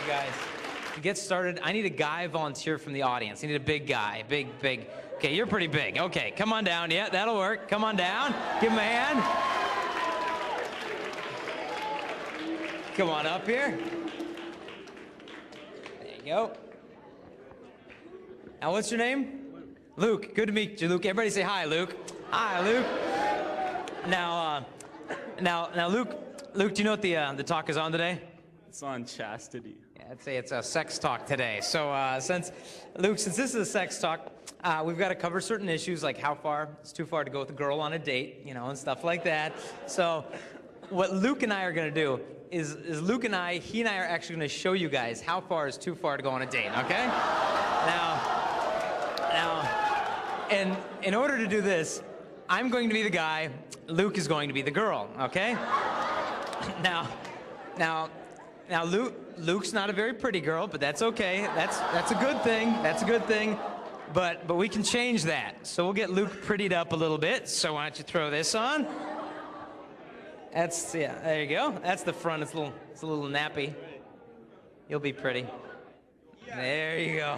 guys. To get started, I need a guy volunteer from the audience. I need a big guy, big. Okay, you're pretty big. Okay, come on down. Yeah, that'll work. Come on down. Give him a hand. Come on up here. There you go. Now, what's your name? Luke. Good to meet you, Luke. Everybody say hi, Luke. Hi, Luke. Now, Luke, do you know what the talk is on today? It's on chastity. Yeah, I'd say it's a sex talk today. So since this is a sex talk, we've got to cover certain issues like how far it's too far to go with a girl on a date, and stuff like that. So what Luke and I are going to do is Luke and he and I are actually going to show you guys how far is too far to go on a date, okay? Now, and in order to do this, I'm going to be the guy, Luke is going to be the girl, okay? Now, Luke's not a very pretty girl, but that's okay. That's a good thing. That's a good thing. But we can change that. So we'll get Luke prettied up a little bit. So why don't you throw this on? There you go. That's the front. It's a little nappy. You'll be pretty. There you go.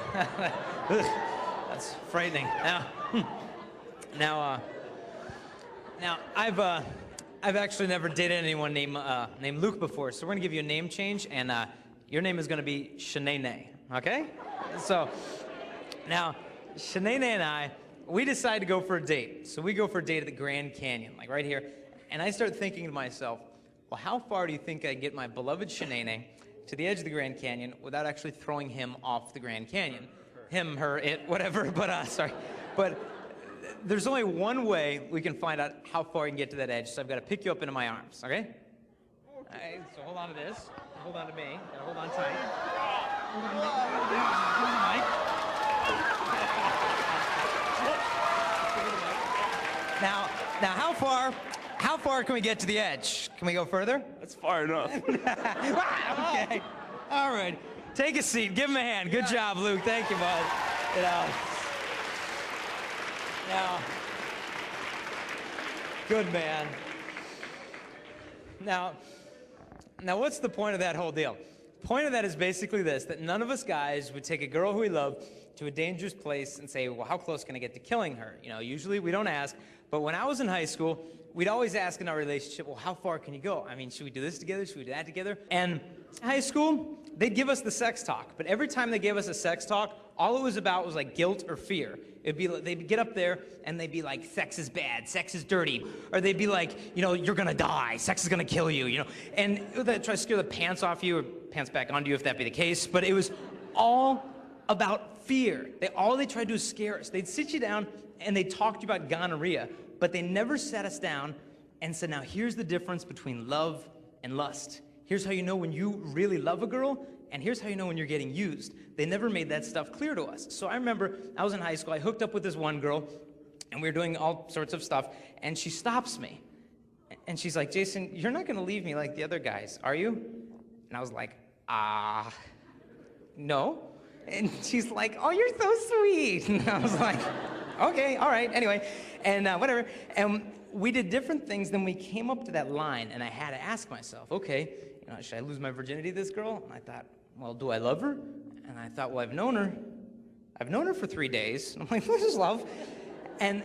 That's frightening. Now I've actually never dated anyone named Luke before, so we're gonna give you a name change, and your name is gonna be Shanae, okay? So now Shanae and I, we decide to go for a date. So we go for a date at the Grand Canyon, like right here, and I start thinking to myself, well, how far do you think I can get my beloved Shanae to the edge of the Grand Canyon without actually throwing him off the Grand Canyon? Him, her, it, whatever, but sorry. But there's only one way we can find out how far you can get to that edge, so I've got to pick you up into my arms, okay? All right, so hold on to this. Hold on to me. Gotta hold on tight. Hold on to me. Now, how far can we get to the edge? Can we go further? That's far enough. Okay. All right. Take a seat. Give him a hand. Good job, Luke. Thank you, bud. Good man. Now, what's the point of that whole deal? The point of that is basically this, that none of us guys would take a girl who we love to a dangerous place and say, well, how close can I get to killing her? Usually we don't ask, but when I was in high school, we'd always ask in our relationship, well, how far can you go? I mean, should we do this together? Should we do that together? And in high school, they'd give us the sex talk, but every time they gave us a sex talk, all it was about was like guilt or fear. It'd be like, they'd get up there and they'd be like, sex is bad, sex is dirty. Or they'd be like, you're gonna die, sex is gonna kill you, And they'd try to scare the pants off you or pants back onto you if that be the case. But it was all about fear. All they tried to do is scare us. They'd sit you down and they'd talk to you about gonorrhea, but they never sat us down and said, now here's the difference between love and lust. Here's how you know when you really love a girl, and here's how you know when you're getting used. They never made that stuff clear to us. So I remember I was in high school, I hooked up with this one girl, and we were doing all sorts of stuff, and she stops me. And she's like, Jason, you're not gonna leave me like the other guys, are you? And I was like, no. And she's like, oh, you're so sweet. And I was like, okay, all right, anyway, and whatever. And we did different things, then we came up to that line, and I had to ask myself, okay, should I lose my virginity to this girl? And I thought, well, do I love her? And I thought, well, I've known her for 3 days. I'm like, this is love. And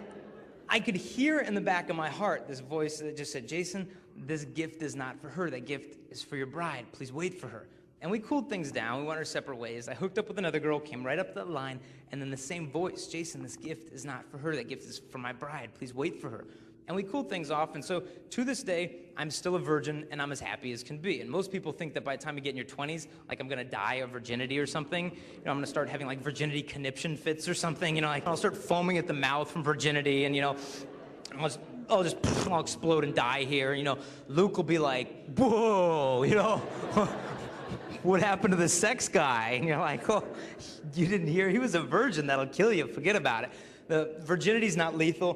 I could hear in the back of my heart this voice that just said, Jason, this gift is not for her. That gift is for your bride. Please wait for her. And we cooled things down. We went our separate ways. I hooked up with another girl, came right up to that line, and then the same voice, Jason, this gift is not for her. That gift is for my bride. Please wait for her. And we cooled things off, and so to this day, I'm still a virgin, and I'm as happy as can be. And most people think that by the time you get in your 20s, like I'm gonna die of virginity or something. I'm gonna start having like virginity conniption fits or something. Like I'll start foaming at the mouth from virginity, and I'll explode and die here. Luke will be like, whoa, what happened to the sex guy? And you're like, oh, you didn't hear? He was a virgin. That'll kill you. Forget about it. The virginity's not lethal.